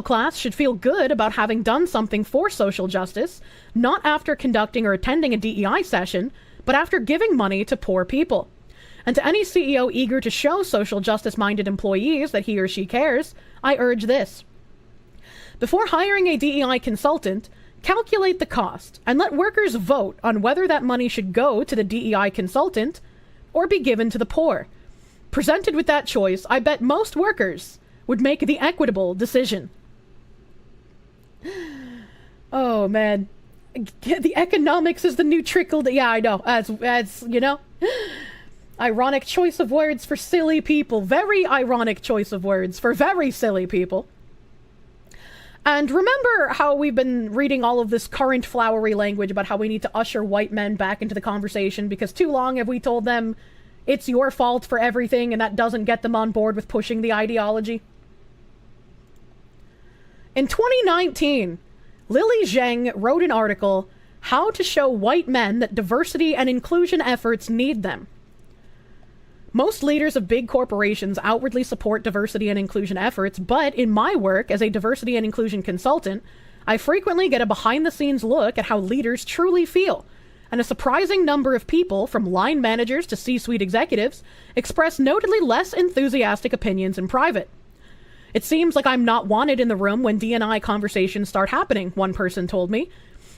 class should feel good about having done something for social justice, not after conducting or attending a DEI session, but after giving money to poor people. And to any CEO eager to show social justice-minded employees that he or she cares, I urge this. Before hiring a DEI consultant, calculate the cost and let workers vote on whether that money should go to the DEI consultant or be given to the poor. Presented with that choice, I bet most workers would make the equitable decision. Oh, man. The economics is the new trickle. Yeah, I know. As you know. Ironic choice of words for silly people. Very ironic choice of words for very silly people. And remember how we've been reading all of this current flowery language about how we need to usher white men back into the conversation because too long have we told them it's your fault for everything, and that doesn't get them on board with pushing the ideology. In 2019, Lily Zheng wrote an article, How to Show White Men That Diversity and Inclusion Efforts Need Them. Most leaders of big corporations outwardly support diversity and inclusion efforts, but in my work as a diversity and inclusion consultant, I frequently get a behind-the-scenes look at how leaders truly feel. And a surprising number of people, from line managers to C-suite executives, express notably less enthusiastic opinions in private. It seems like I'm not wanted in the room when D&I conversations start happening, one person told me.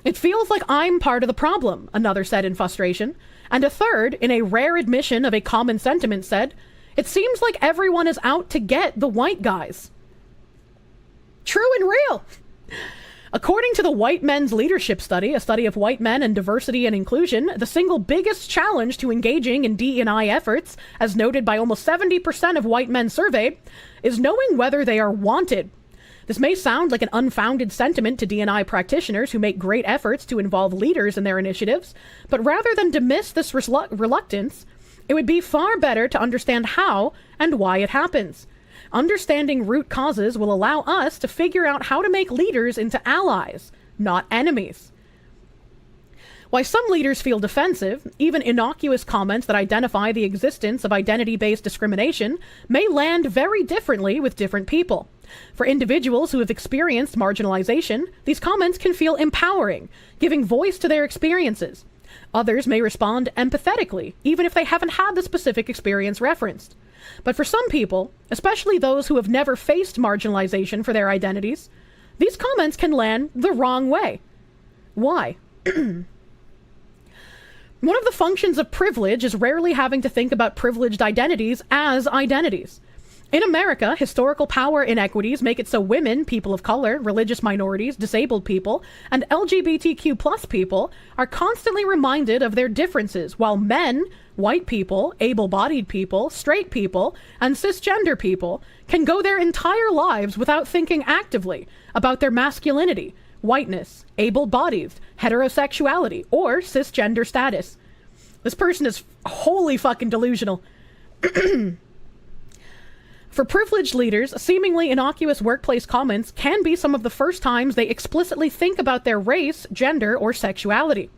It feels like I'm part of the problem, another said in frustration. And a third, in a rare admission of a common sentiment, said, it seems like everyone is out to get the white guys. True and real. According to the White Men's Leadership Study, a study of white men and diversity and inclusion, the single biggest challenge to engaging in D&I efforts, as noted by almost 70% of white men surveyed, is knowing whether they are wanted. This may sound like an unfounded sentiment to D&I practitioners who make great efforts to involve leaders in their initiatives, but rather than dismiss this reluctance, it would be far better to understand how and why it happens. Understanding root causes will allow us to figure out how to make leaders into allies, not enemies. Why some leaders feel defensive, even innocuous comments that identify the existence of identity-based discrimination may land very differently with different people. For individuals who have experienced marginalization, these comments can feel empowering, giving voice to their experiences. Others may respond empathetically, even if they haven't had the specific experience referenced. But for some people, especially those who have never faced marginalization for their identities, these comments can land the wrong way. Why? One of the functions of privilege is rarely having to think about privileged identities as identities. In America, historical power inequities make it so women, people of color, religious minorities, disabled people, and LGBTQ+ people are constantly reminded of their differences, while men, white people, able-bodied people, straight people, and cisgender people can go their entire lives without thinking actively about their masculinity, whiteness, able-bodied, heterosexuality, or cisgender status. This person is wholly fucking delusional. For privileged leaders, seemingly innocuous workplace comments can be some of the first times they explicitly think about their race, gender, or sexuality.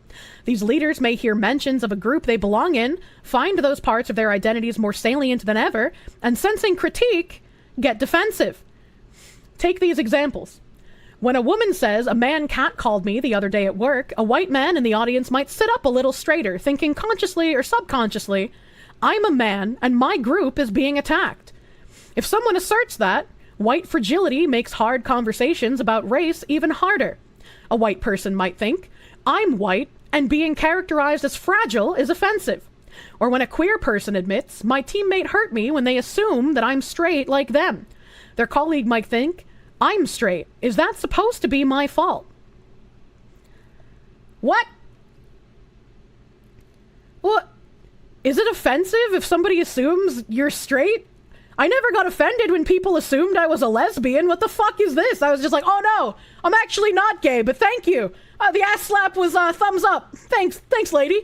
These leaders may hear mentions of a group they belong in, find those parts of their identities more salient than ever, and sensing critique, get defensive. Take these examples. When a woman says, a man catcalled me the other day at work, a white man in the audience might sit up a little straighter, thinking consciously or subconsciously, I'm a man and my group is being attacked. If someone asserts that, white fragility makes hard conversations about race even harder. A white person might think, I'm white, and being characterized as fragile is offensive. Or when a queer person admits, my teammate hurt me when they assume that I'm straight like them. Their colleague might think, I'm straight. Is that supposed to be my fault? What? What? Is it offensive if somebody assumes you're straight? I never got offended when people assumed I was a lesbian. What the fuck is this? I was just like, oh no, I'm actually not gay, but thank you. The ass slap was thumbs up. Thanks lady.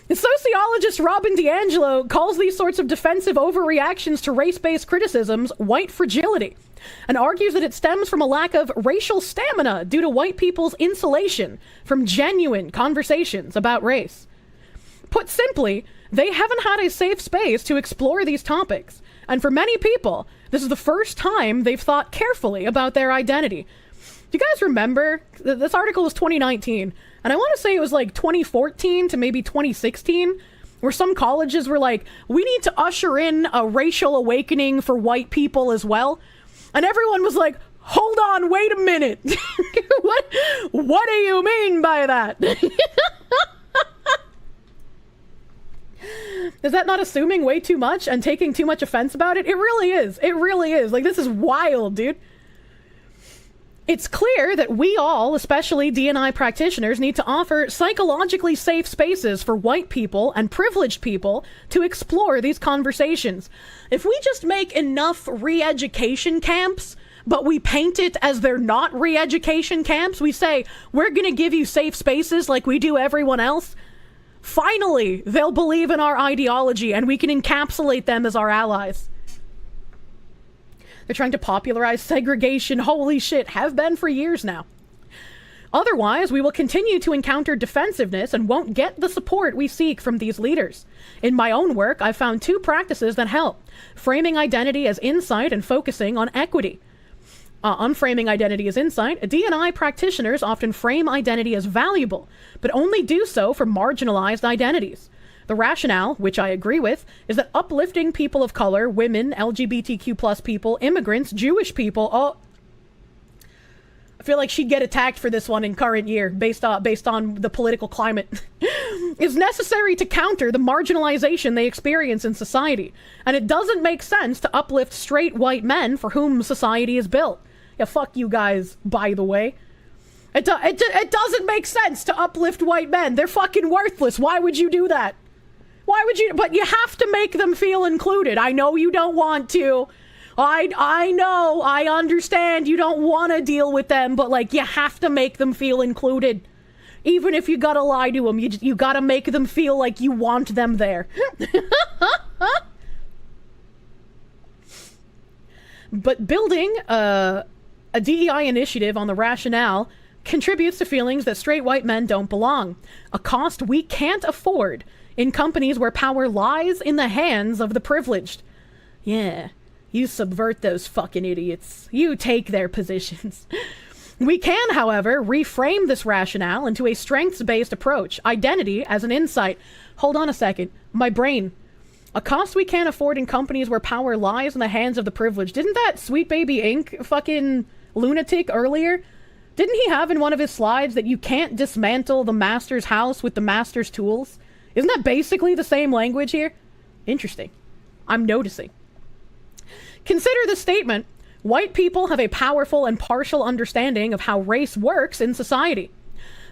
The sociologist Robin DiAngelo calls these sorts of defensive overreactions to race-based criticisms white fragility, and argues that it stems from a lack of racial stamina due to white people's insulation from genuine conversations about race. Put simply, they haven't had a safe space to explore these topics, and for many people, This is the first time they've thought carefully about their identity. Do you guys remember? This article was 2019, and I want to say it was like 2014 to maybe 2016, where some colleges were like, we need to usher in a racial awakening for white people as well. And everyone was like, hold on, wait a minute. What do you mean by that? Is that not assuming way too much and taking too much offense about it? It really is. It really is. Like, this is wild, dude. It's clear that we all, especially D&I practitioners, need to offer psychologically safe spaces for white people and privileged people to explore these conversations. If we just make enough re-education camps, but we paint it as they're not re-education camps, we say, we're going to give you safe spaces like we do everyone else, finally, they'll believe in our ideology and we can encapsulate them as our allies. They're trying to popularize segregation. Holy shit, have been for years now. Otherwise, we will continue to encounter defensiveness and won't get the support we seek from these leaders. In my own work, I've found two practices that help: framing identity as insight and focusing on equity. On framing identity as insight, D&I practitioners often frame identity as valuable, but only do so for marginalized identities. The rationale, which I agree with, is that uplifting people of color, women, LGBTQ+ people, immigrants, Jewish people, I feel like she'd get attacked for this one in current year, based on the political climate, is necessary to counter the marginalization they experience in society. And it doesn't make sense to uplift straight white men for whom society is built. Yeah, fuck you guys, by the way. It doesn't make sense to uplift white men. They're fucking worthless. Why would you do that? Why would you? But you have to make them feel included. I know you don't want to. I know. I understand you don't want to deal with them, but like, you have to make them feel included. Even if you gotta lie to them, you gotta make them feel like you want them there. But building a DEI initiative on the rationale contributes to feelings that straight white men don't belong, a cost we can't afford in companies where power lies in the hands of the privileged. Yeah, you subvert those fucking idiots. You take their positions. We can, however, reframe this rationale into a strengths-based approach, identity as an insight. Hold on a second. My brain. A cost we can't afford in companies where power lies in the hands of the privileged. Didn't that Sweet Baby Inc. fucking lunatic earlier? Didn't he have in one of his slides that you can't dismantle the master's house with the master's tools? Isn't that basically the same language here? Interesting. I'm noticing. Consider the statement: white people have a powerful and partial understanding of how race works in society.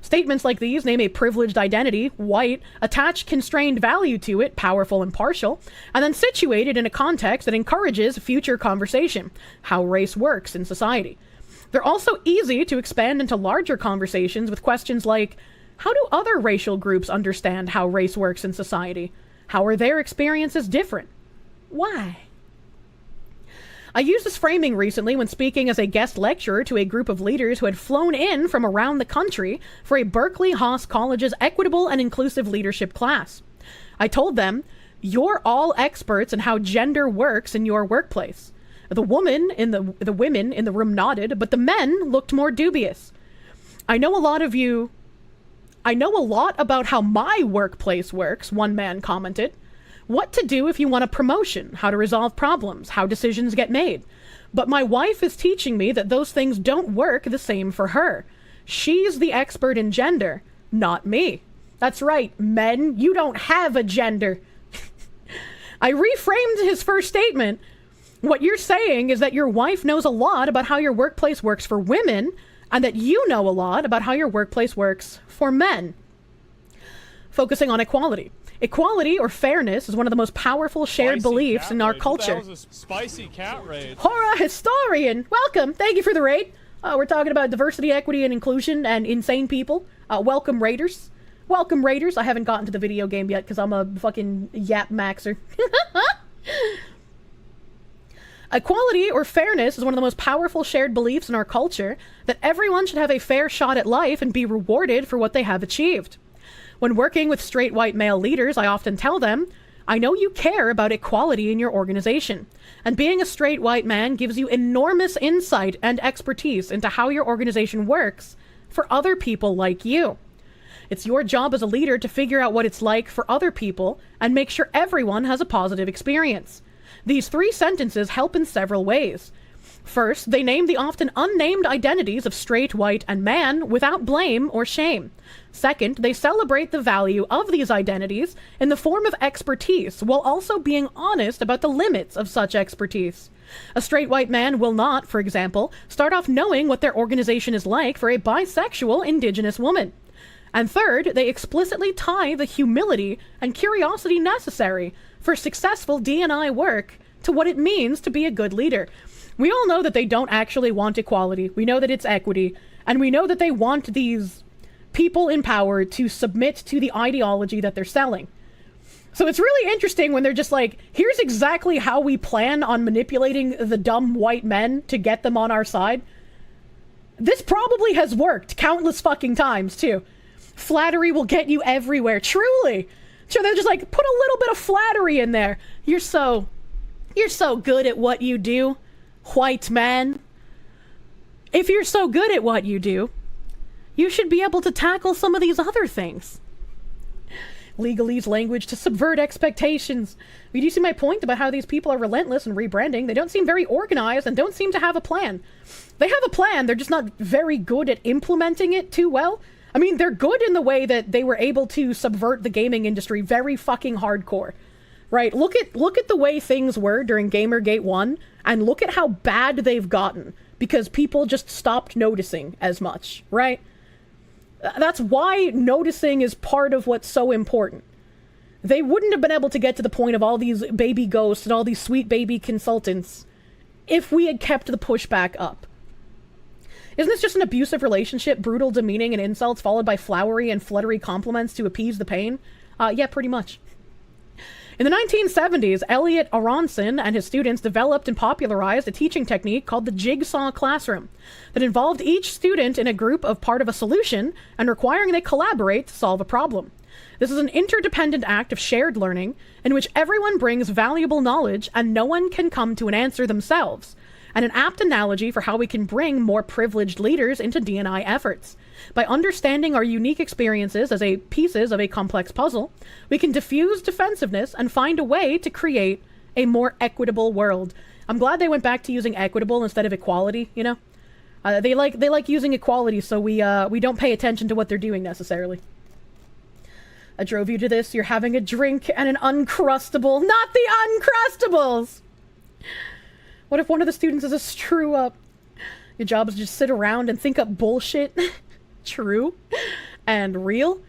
Statements like these name a privileged identity, white, attach constrained value to it, powerful and partial, and then situate it in a context that encourages future conversation, how race works in society. They're also easy to expand into larger conversations with questions like, how do other racial groups understand how race works in society? How are their experiences different? Why? I used this framing recently when speaking as a guest lecturer to a group of leaders who had flown in from around the country for a Berkeley Haas College's Equitable and Inclusive Leadership class. I told them, you're all experts in how gender works in your workplace. The women in the room nodded, but the men looked more dubious. I know a lot about how my workplace works, one man commented. What to do if you want a promotion, how to resolve problems, how decisions get made. But my wife is teaching me that those things don't work the same for her. She's the expert in gender, not me. That's right, men, you don't have a gender. I reframed his first statement. What you're saying is that your wife knows a lot about how your workplace works for women, and that you know a lot about how your workplace works for men. Focusing on equality. Equality or fairness is one of the most powerful shared beliefs in our culture. That was a spicy cat raid. Horror historian, welcome. Thank you for the raid. We're talking about diversity, equity, and inclusion, and insane people. Welcome, raiders. Welcome, raiders. I haven't gotten to the video game yet because I'm a fucking yap maxer. Equality or fairness is one of the most powerful shared beliefs in our culture, that everyone should have a fair shot at life and be rewarded for what they have achieved. When working with straight white male leaders, I often tell them, I know you care about equality in your organization, and being a straight white man gives you enormous insight and expertise into how your organization works for other people like you. It's your job as a leader to figure out what it's like for other people and make sure everyone has a positive experience. These 3 sentences help in several ways. First, they name the often unnamed identities of straight, white, and man without blame or shame. Second, they celebrate the value of these identities in the form of expertise, while also being honest about the limits of such expertise. A straight white man will not, for example, start off knowing what their organization is like for a bisexual Indigenous woman. And third, they explicitly tie the humility and curiosity necessary for successful D&I work to what it means to be a good leader. We all know that they don't actually want equality. We know that it's equity. And we know that they want these people in power to submit to the ideology that they're selling. So it's really interesting when they're just like, here's exactly how we plan on manipulating the dumb white men to get them on our side. This probably has worked countless fucking times, too. Flattery will get you everywhere. Truly. So they're just like, put a little bit of flattery in there. You're so good at what you do, white man. If you're so good at what you do, you should be able to tackle some of these other things. Legalese language to subvert expectations. Do you see my point about how these people are relentless in rebranding? They don't seem very organized and don't seem to have a plan. They have a plan, they're just not very good at implementing it too well. I mean, they're good in the way that they were able to subvert the gaming industry very fucking hardcore. Right? Look at the way things were during Gamergate 1 and look at how bad they've gotten because people just stopped noticing as much, right? That's why noticing is part of what's so important. They wouldn't have been able to get to the point of all these baby ghosts and all these sweet baby consultants if we had kept the pushback up. Isn't this just an abusive relationship, brutal demeaning and insults followed by flowery and fluttery compliments to appease the pain? Yeah, pretty much. In the 1970s, Elliot Aronson and his students developed and popularized a teaching technique called the jigsaw classroom that involved each student in a group of part of a solution and requiring they collaborate to solve a problem. This is an interdependent act of shared learning in which everyone brings valuable knowledge and no one can come to an answer themselves, and an apt analogy for how we can bring more privileged leaders into D&I efforts. By understanding our unique experiences as pieces of a complex puzzle, we can diffuse defensiveness and find a way to create a more equitable world. I'm glad they went back to using equitable instead of equality, you know? They like using equality so we don't pay attention to what they're doing necessarily. I drove you to this, you're having a drink and an Uncrustable, not the Uncrustables! What if one of the students is a screw-up? Your job is to just sit around and think up bullshit. True. And real.